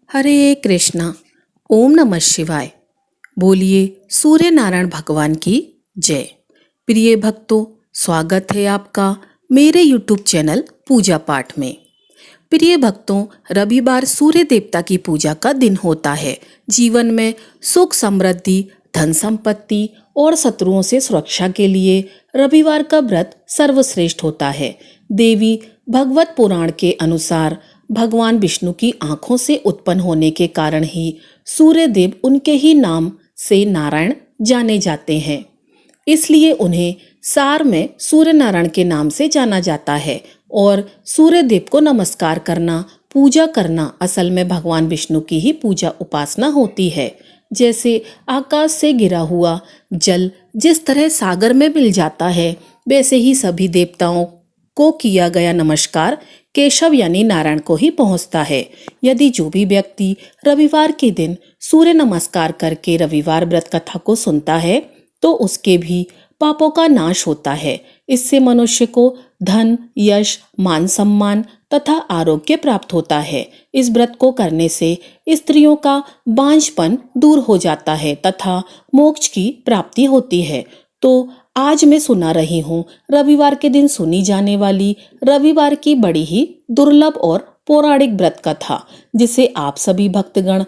हरे कृष्णा। ओम नमः शिवाय। बोलिए सूर्य नारायण भगवान की जय। प्रिय भक्तों, स्वागत है आपका मेरे YouTube चैनल पूजा पाठ में। प्रिय भक्तों, रविवार सूर्य देवता की पूजा का दिन होता है। जीवन में सुख समृद्धि, धन संपत्ति और शत्रुओं से सुरक्षा के लिए रविवार का व्रत सर्वश्रेष्ठ होता है। देवी भगवत पुराण के अनुसार भगवान विष्णु की आंखों से उत्पन्न होने के कारण ही सूर्य देव उनके ही नाम से नारायण जाने जाते हैं। इसलिए उन्हें सार में सूर्य नारायण के नाम से जाना जाता है और सूर्य देव को नमस्कार करना, पूजा करना असल में भगवान विष्णु की ही पूजा उपासना होती है। जैसे आकाश से गिरा हुआ जल जिस तरह सागर में मिल जाता है, वैसे ही सभी देवताओं को किया गया नमस्कार केशव यानी नारायण को ही पहुंचता है। यदि जो भी व्यक्ति रविवार के दिन सूर्य नमस्कार करके रविवार व्रत कथा को सुनता है तो उसके भी पापों का नाश होता है। इससे मनुष्य को धन, यश, मान सम्मान तथा आरोग्य प्राप्त होता है। इस व्रत को करने से स्त्रियों का बांझपन दूर हो जाता है तथा मोक्ष की प्राप्ति होती है। तो आज मैं सुना रही हूँ रविवार के दिन सुनी जाने वाली रविवार की बड़ी ही दुर्लभ और पौराणिक व्रत कथा, जिसे आप सभी भक्तगण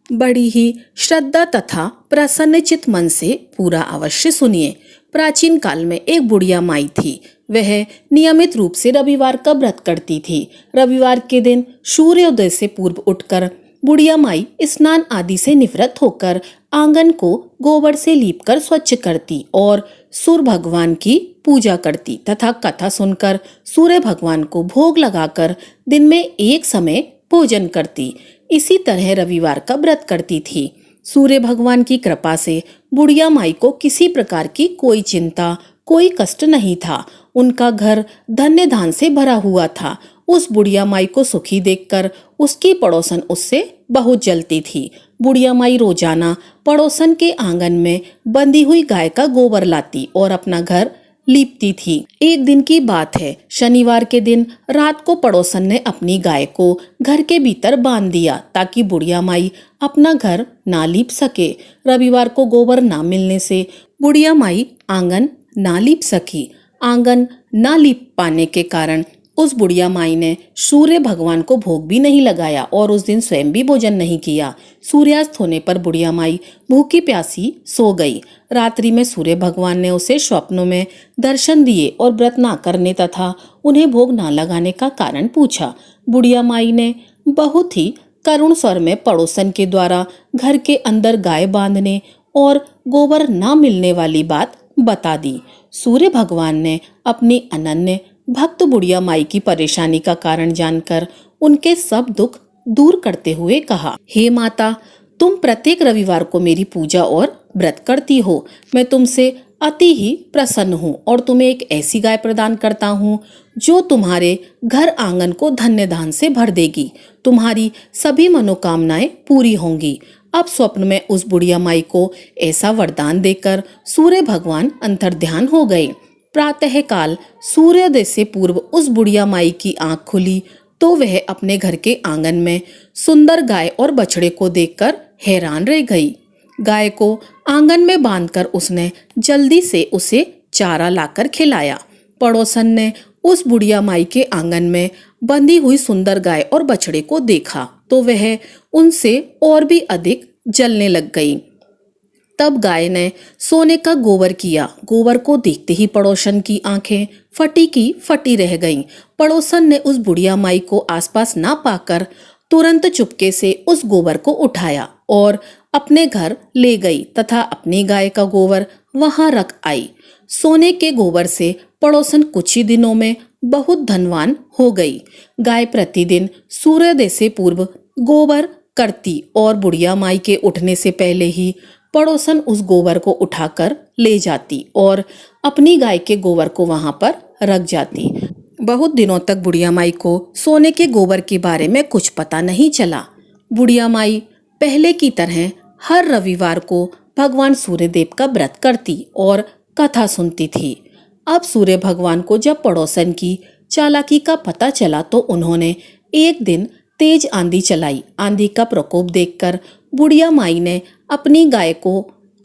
बड़ी ही श्रद्धा तथा प्रसन्नचित मन से पूरा अवश्य सुनिए। प्राचीन काल में एक बुढ़िया माई थी। वह नियमित रूप से रविवार का व्रत करती थी। रविवार के दिन सूर्योदय से पूर्व उठकर बुढ़िया माई स्नान आदि से निवृत्त होकर आंगन को गोबर से लीपकर स्वच्छ करती और सूर्य भगवान की पूजा करती तथा कथा सुनकर सूर्य भगवान को भोग लगाकर दिन में एक समय भोजन करती। इसी तरह रविवार का व्रत करती थी। सूर्य भगवान की कृपा से बुढ़िया माई को किसी प्रकार की कोई चिंता, कोई कष्ट नहीं था। उनका घर धन्य धान से भरा हुआ था। उस बुढ़िया माई को सुखी देखकर उसकी पड़ोसन उससे बहुत जलती थी। बुढ़िया माई रोजाना पड़ोसन के आंगन में बंधी हुई गाय का गोबर लाती और अपना घर लीपती थी। एक दिन की बात है, शनिवार के दिन रात को पड़ोसन ने अपनी गाय को घर के भीतर बांध दिया ताकि बुढ़िया माई अपना घर ना लीप सके। रविवार को गोबर ना मिलने से बुढ़िया माई आंगन ना लीप सकी। आंगन ना लीप पाने के कारण उस बुढ़िया माई ने सूर्य भगवान को भोग भी नहीं लगाया और उस दिन स्वयं भी भोजन नहीं किया। सूर्यास्त होने पर बुढ़िया माई भूखी प्यासी सो गई। रात्रि में सूर्य भगवान ने उसे स्वप्नों में दर्शन दिए और व्रत ना करने तथा उन्हें भोग ना लगाने का कारण पूछा। बुढ़िया माई ने बहुत ही करुण स्वर में पड़ोसन के द्वारा घर के अंदर गाय बांधने और गोबर ना मिलने वाली बात बता दी। सूर्य भगवान ने अपनी अनन्य भक्त बुढ़िया माई की परेशानी का कारण जानकर उनके सब दुख दूर करते हुए कहा, हे माता, तुम प्रत्येक रविवार को मेरी पूजा और व्रत करती हो। मैं तुमसे अति ही प्रसन्न हूँ और तुम्हें एक ऐसी गाय प्रदान करता हूँ जो तुम्हारे घर आंगन को धन्य धान से भर देगी। तुम्हारी सभी मनोकामनाएं पूरी होंगी। अब स्वप्न में उस बुढ़िया माई को ऐसा वरदान देकर सूर्य भगवान अंतर्ध्यान हो गए। प्रातः काल सूर्योदय से पूर्व उस बुढ़िया माई की आंख खुली तो वह अपने घर के आंगन में सुंदर गाय और बछड़े को देखकर हैरान रह गई। गाय को आंगन में बांधकर उसने जल्दी से उसे चारा लाकर खिलाया। पड़ोसन ने उस बुढ़िया माई के आंगन में बंधी हुई सुंदर गाय और बछड़े को देखा तो वह उनसे और भी अधिक जलने लग गई। तब गाय ने सोने का गोबर किया। गोबर को देखते ही पड़ोसन की आंखें फटी की फटी रह गईं। पड़ोसन ने उस बुढ़िया माई को आसपास ना पाकर तुरंत चुपके से उस गोबर को उठाया और अपने घर ले गई तथा अपनी गाय का गोबर वहां रख आई। सोने के गोबर से पड़ोसन कुछ ही दिनों में बहुत धनवान हो गई। गाय प्रतिदिन सूर्योदय से पूर्व गोबर करती और बुढ़िया माई के उठने से पहले ही पड़ोसन उस गोबर को उठाकर ले जाती और अपनी गाय के गोबर को वहां पर रख जाती। बहुत दिनों तक बुढ़िया माई को सोने के गोबर के बारे में कुछ पता नहीं चला। बुढ़िया माई पहले की तरह हर रविवार को भगवान सूर्यदेव का व्रत करती और कथा सुनती थी। अब सूर्य भगवान को जब पड़ोसन की चालाकी का पता चला तो उन्होंने एक दिन तेज आंधी चलाई। आंधी का प्रकोप देखकर बुढ़िया माई ने अपनी गाय को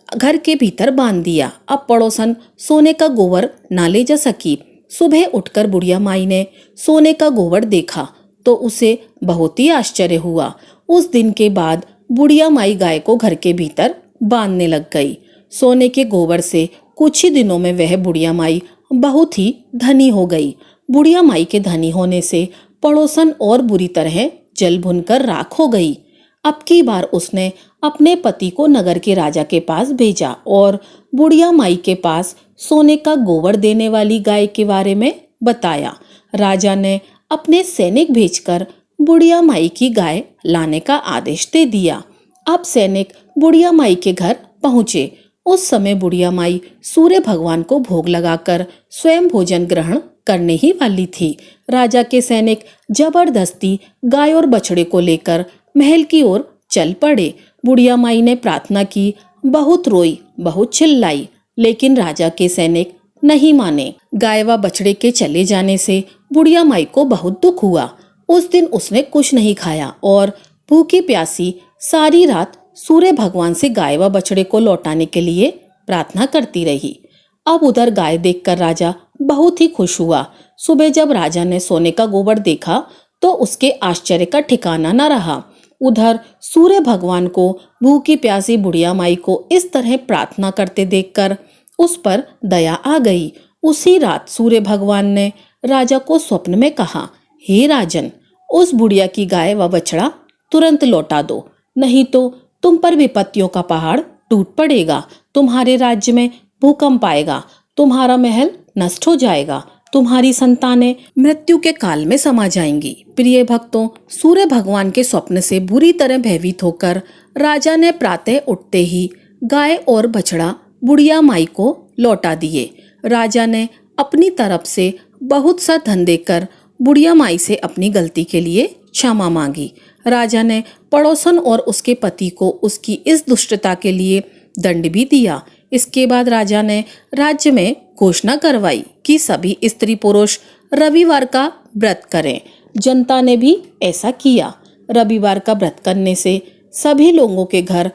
घर के भीतर बांध दिया। अब पड़ोसन सोने का गोबर ना ले जा सकी। सुबह उठकर बुढ़िया माई ने सोने का गोबर देखा तो उसे बहुत ही आश्चर्य हुआ। उस दिन के बाद बुढ़िया माई गाय को घर के भीतर बांधने लग गई। सोने के गोबर से कुछ ही दिनों में वह बुढ़िया माई बहुत ही धनी हो गई। बुढ़िया माई के धनी होने से पड़ोसन और बुरी तरह जल भुनकर राख हो गई। अब की बार उसने अपने पति को नगर के राजा के पास भेजा और बुढ़िया माई के पास सोने का गोबर देने वाली गाय के बारे में बताया। राजा ने अपने सैनिक भेजकर बुढ़िया माई की गाय लाने का आदेश दे दिया। अब सैनिक बुढ़िया माई के घर पहुंचे। उस समय बुढ़िया माई सूर्य भगवान को भोग लगाकर स्वयं भोजन ग्रहण करने ही वाली थी। राजा के सैनिक जबरदस्ती गाय और बछड़े को लेकर महल की ओर चल पड़े। बुढ़िया माई ने प्रार्थना की, बहुत रोई, बहुत चिल्लाई, लेकिन राजा के सैनिक नहीं माने। गाय व बछड़े के चले जाने से बुढ़िया माई को बहुत दुख हुआ। उस दिन उसने कुछ नहीं खाया और भूखी प्यासी सारी रात सूर्य भगवान से गाय व बछड़े को लौटाने के लिए प्रार्थना करती रही। अब उधर गाय देखकर राजा बहुत ही खुश हुआ। सुबह जब राजा ने सोने का गोबर देखा तो उसके आश्चर्य का ठिकाना न रहा। उधर सूर्य भगवान को भूखी प्यासी बुढ़िया माई को इस तरह प्रार्थना करते देखकर उस पर दया आ गई। उसी रात सूर्य भगवान ने राजा को स्वप्न में कहा, हे राजन, उस बुढ़िया की गाय व बछड़ा तुरंत लौटा दो, नहीं तो तुम पर विपत्तियों का पहाड़ टूट पड़ेगा। तुम्हारे राज्य में भूकंप आएगा, तुम्हारा महल नष्ट हो जाएगा, तुम्हारी संतानें मृत्यु के काल में समा जाएंगी। प्रिय भक्तों, सूर्य भगवान के स्वप्न से बुरी तरह भयभीत होकर राजा ने प्रातः उठते ही गाय और बछड़ा बुढ़िया माई को लौटा दिए। राजा ने अपनी तरफ से बहुत सा धन देकर बुढ़िया माई से अपनी गलती के लिए क्षमा मांगी। राजा ने पड़ोसन और उसके पति को उसकी इस दुष्टता के लिए दंड भी दिया। इसके बाद राजा ने राज्य में घोषणा करवाई कि सभी स्त्री पुरुष रविवार का व्रत करें। जनता ने भी ऐसा किया। रविवार का व्रत करने से सभी लोगों के घर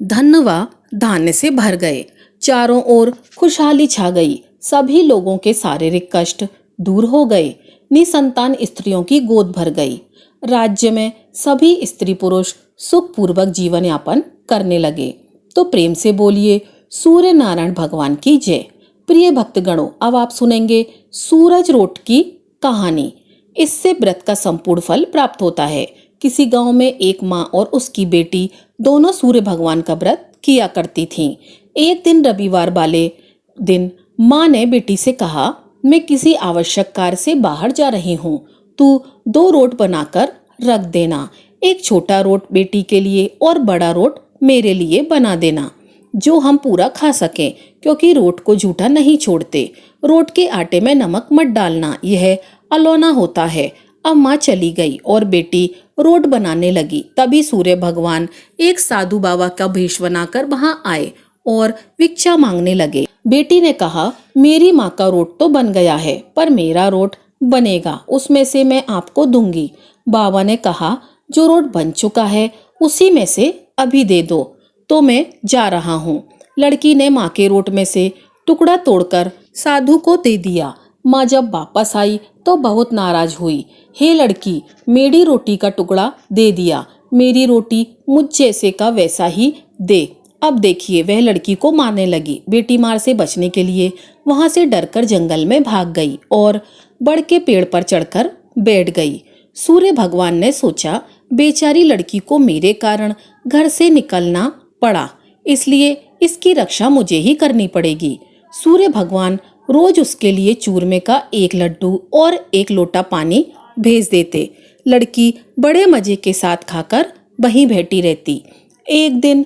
धन व धान्य से भर गए। चारों ओर खुशहाली छा गई। सभी लोगों के शारीरिक कष्ट दूर हो गए। निसंतान स्त्रियों की गोद भर गई। राज्य में सभी स्त्री पुरुष सुखपूर्वक जीवन यापन करने लगे। तो प्रेम से बोलिए सूर्य नारायण भगवान की जय। प्रिय भक्तगणों, अब आप सुनेंगे सूरज रोट की कहानी। इससे व्रत का संपूर्ण फल प्राप्त होता है। किसी गांव में एक माँ और उसकी बेटी दोनों सूर्य भगवान का व्रत किया करती थीं। एक दिन रविवार वाले दिन माँ ने बेटी से कहा, मैं किसी आवश्यक कार्य से बाहर जा रही हूँ, तू 2 रोट बनाकर रख देना। एक छोटा रोट बेटी के लिए और बड़ा रोट मेरे लिए बना देना, जो हम पूरा खा सकें, क्योंकि रोट को झूठा नहीं छोड़ते। रोट के आटे में नमक मत डालना, यह अलौना होता है। अब माँ चली गई और बेटी रोट बनाने लगी। तभी सूर्य भगवान एक साधु बाबा का भेष बनाकर वहाँ आए और भिक्षा मांगने लगे। बेटी ने कहा, मेरी माँ का रोट तो बन गया है, पर मेरा रोट बनेगा, उसमें से मैं आपको दूंगी। बाबा ने कहा, जो रोट बन चुका है उसी में से अभी दे दो, तो मैं जा रहा हूँ। लड़की ने माँ के रोट में से टुकड़ा तोड़कर साधु को दे दिया। माँ जब वापस आई तो बहुत नाराज हुई। हे लड़की, मेरी रोटी का टुकड़ा दे दिया, मेरी रोटी मुझ जैसे का वैसा ही दे। अब देखिए, वह लड़की को मारने लगी। बेटी मार से बचने के लिए वहां से डरकर जंगल में भाग गई और बड़ के पेड़ पर चढ़कर बैठ गई। सूर्य भगवान ने सोचा, बेचारी लड़की को मेरे कारण घर से निकलना पड़ा, इसलिए इसकी रक्षा मुझे ही करनी पड़ेगी। सूर्य भगवान रोज उसके लिए चूरमे का 1 लड्डू और 1 लोटा पानी भेज देते। लड़की बड़े मजे के साथ खाकर वहीं बैठी रहती। एक दिन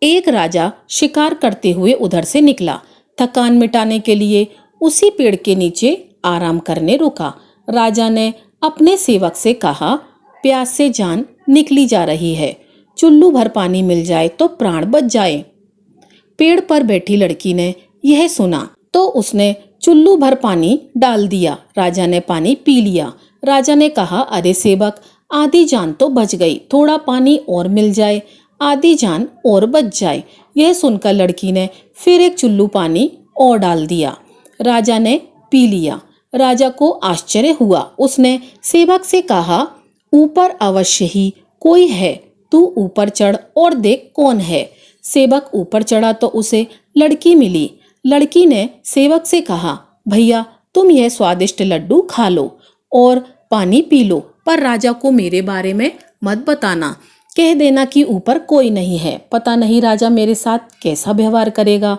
एक राजा शिकार करते हुए उधर से निकला। थकान मिटाने के लिए उसी पेड़ के नीचे आराम करने रुका। राजा ने अपने सेवक से कहा, प्यास से जान निकली जा रही है, चुल्लू भर पानी मिल जाए तो प्राण बच जाए। पेड़ पर बैठी लड़की ने यह सुना तो उसने चुल्लू भर पानी डाल दिया। राजा ने पानी पी लिया। राजा ने कहा, अरे सेवक, आधी जान तो बच गई, थोड़ा पानी और मिल जाए, आधी जान और बच जाए। यह सुनकर लड़की ने फिर एक चुल्लू पानी और डाल दिया। राजा ने पी लिया। राजा को आश्चर्य हुआ। उसने सेवक से कहा, ऊपर अवश्य ही कोई है, तू ऊपर चढ़ और देख कौन है। सेवक ऊपर चढ़ा तो उसे लड़की मिली। लड़की ने सेवक से कहा, भैया तुम यह स्वादिष्ट लड्डू खा लो और पानी पी लो, पर राजा को मेरे बारे में मत बताना। कह देना कि ऊपर कोई नहीं है, पता नहीं राजा मेरे साथ कैसा व्यवहार करेगा।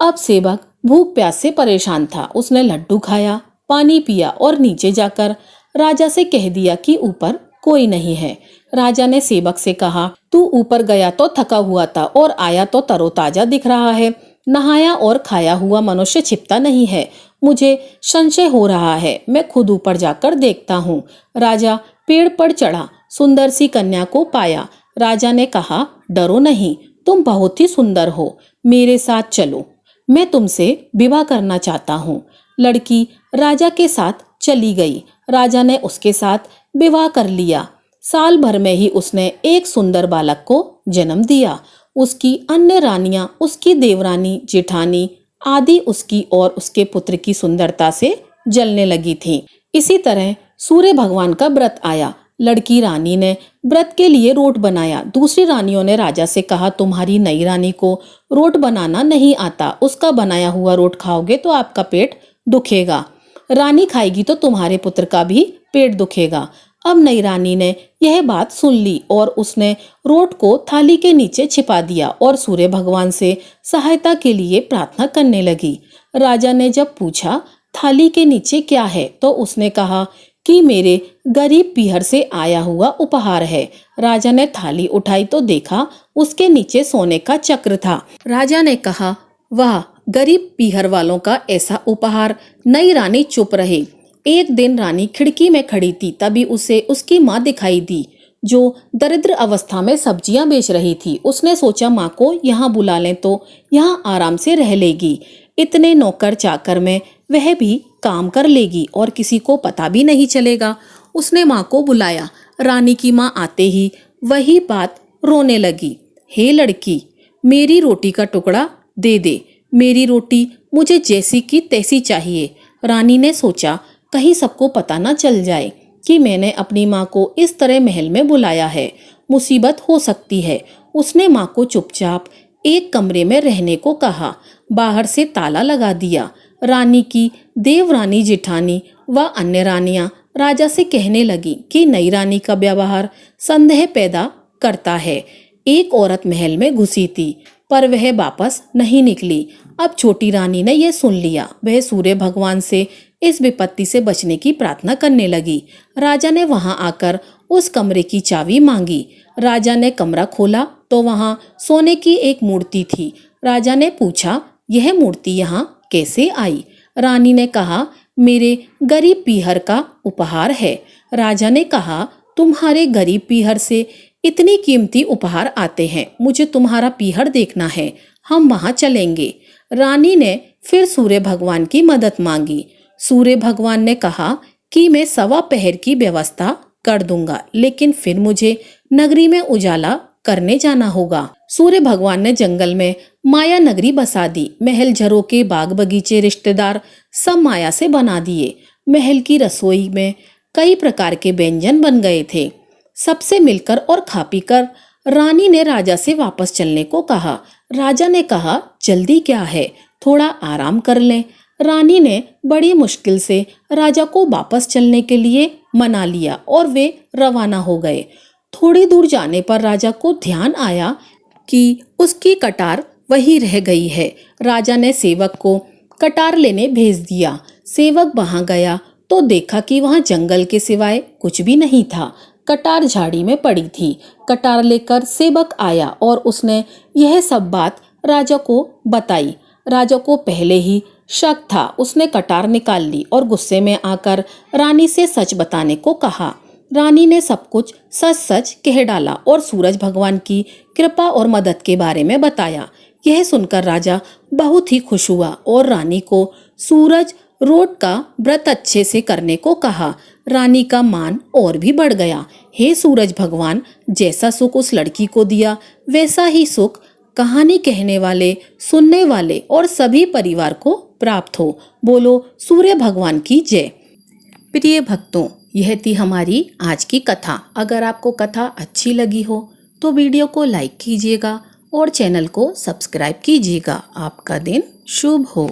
अब सेवक भूख प्यास से परेशान था। उसने लड्डू खाया, पानी पिया और नीचे जाकर राजा से कह दिया कि ऊपर कोई नहीं है। राजा ने सेवक से कहा, तू ऊपर गया तो थका हुआ था और आया तो तरोताजा दिख रहा है। नहाया और खाया हुआ मनुष्य छिपता नहीं है। मुझे संशय हो रहा है, मैं खुद ऊपर जाकर देखता हूँ। राजा पेड़ पर चढ़ा, सुंदर सी कन्या को पाया। राजा ने कहा, डरो नहीं, तुम बहुत ही सुंदर हो, मेरे साथ चलो, मैं तुमसे विवाह करना चाहता हूँ। लड़की राजा के साथ चली गई। राजा ने उसके साथ विवाह कर लिया। साल भर में ही उसने एक सुंदर बालक को जन्म दिया। उसकी अन्य रानियां, उसकी देवरानी, जेठानी आदि उसकी और उसके पुत्र की सुंदरता से जलने लगी थीं। इसी तरह सूर्य भगवान का व्रत आया। लड़की रानी ने व्रत के लिए रोट बनाया। दूसरी रानियों ने राजा से कहा, तुम्हारी नई रानी को रोट बनाना नहीं आता, उसका बनाया हुआ रोट खाओगे तो आपका पेट दुखेगा, रानी खाएगी तो तुम्हारे पुत्र का भी पेट दुखेगा। अब नई रानी ने यह बात सुन ली और उसने रोट को थाली के नीचे छिपा दिया और सूर्य भगवान से सहायता के लिए प्रार्थना करने लगी। राजा ने जब पूछा, थाली के नीचे क्या है, तो उसने कहा कि मेरे गरीब पीहर से आया हुआ उपहार है। राजा ने थाली उठाई तो देखा उसके नीचे सोने का चक्र था। राजा ने कहा, वाह, गरीब पीहर वालों का ऐसा उपहार। नई रानी चुप रही। एक दिन रानी खिड़की में खड़ी थी, तभी उसे उसकी माँ दिखाई दी, जो दरिद्र अवस्था में सब्जियां बेच रही थी। उसने सोचा, माँ को यहाँ बुला लें तो यहाँ आराम से रह लेगी। इतने नौकर चाकर में वह भी काम कर लेगी और किसी को पता भी नहीं चलेगा। उसने माँ को बुलाया। रानी की माँ आते ही वही बात रोने लगी। हे लड़की, मेरी रोटी का टुकड़ा दे दे, मेरी रोटी मुझे जैसी की तैसी चाहिए। रानी ने सोचा, कहीं सबको पता ना चल जाए कि मैंने अपनी माँ को इस तरह महल में बुलाया है, मुसीबत हो सकती है। उसने माँ को चुपचाप एक कमरे में रहने को कहा, बाहर से ताला लगा दिया। रानी की देवरानी, जेठानी व अन्य रानियां राजा से कहने लगी कि नई रानी का व्यवहार संदेह पैदा करता है। एक औरत महल में घुसी थी, पर वह वापस नहीं निकली। अब छोटी रानी ने यह सुन लिया। वह सूर्य भगवान से इस विपत्ति से बचने की प्रार्थना करने लगी। राजा ने वहां आकर उस कमरे की चाबी मांगी। राजा ने कमरा खोला तो वहां सोने की एक मूर्ति थी। राजा ने पूछा, यह मूर्ति यहाँ कैसे आई? रानी ने कहा, मेरे गरीब पीहर का उपहार है। राजा ने कहा, तुम्हारे गरीब पीहर से इतनी कीमती उपहार आते हैं, मुझे तुम्हारा पीहर देखना है, हम वहां चलेंगे। रानी ने फिर सूर्य भगवान की मदद मांगी। सूर्य भगवान ने कहा कि मैं 1.25 पहर की व्यवस्था कर दूंगा, लेकिन फिर मुझे नगरी में उजाला करने जाना होगा। सूर्य भगवान ने जंगल में माया नगरी बसा दी। महल, झरोके, बाग बगीचे, रिश्तेदार सब माया से बना दिए। महल की रसोई में कई प्रकार के व्यंजन बन गए थे। सबसे मिलकर और खा पी कर रानी ने राजा से वापस चलने को कहा। राजा ने कहा, जल्दी क्या है, थोड़ा आराम कर लें। रानी ने बड़ी मुश्किल से राजा को वापस चलने के लिए मना लिया और वे रवाना हो गए। थोड़ी दूर जाने पर राजा को ध्यान आया कि उसकी कटार वहीं रह गई है। राजा ने सेवक को कटार लेने भेज दिया। सेवक वहां गया तो देखा कि वहां जंगल के सिवाय कुछ भी नहीं था। कटार झाड़ी में पड़ी थी। कटार लेकर सेवक आया और उसने यह सब बात राजा को बताई। राजा को पहले ही शक था। उसने कटार निकाल ली और गुस्से में आकर रानी से सच बताने को कहा। रानी ने सब कुछ सच सच कह डाला और सूरज भगवान की कृपा और मदद के बारे में बताया। यह सुनकर राजा बहुत ही खुश हुआ और रानी को सूरज रोट का व्रत अच्छे से करने को कहा। रानी का मान और भी बढ़ गया। हे सूरज भगवान, जैसा सुख उस लड़की को दिया वैसा ही सुख कहानी कहने वाले, सुनने वाले और सभी परिवार को प्राप्त हो। बोलो सूर्य भगवान की जय। प्रिय भक्तों, यह थी हमारी आज की कथा। अगर आपको कथा अच्छी लगी हो तो वीडियो को लाइक कीजिएगा और चैनल को सब्सक्राइब कीजिएगा। आपका दिन शुभ हो।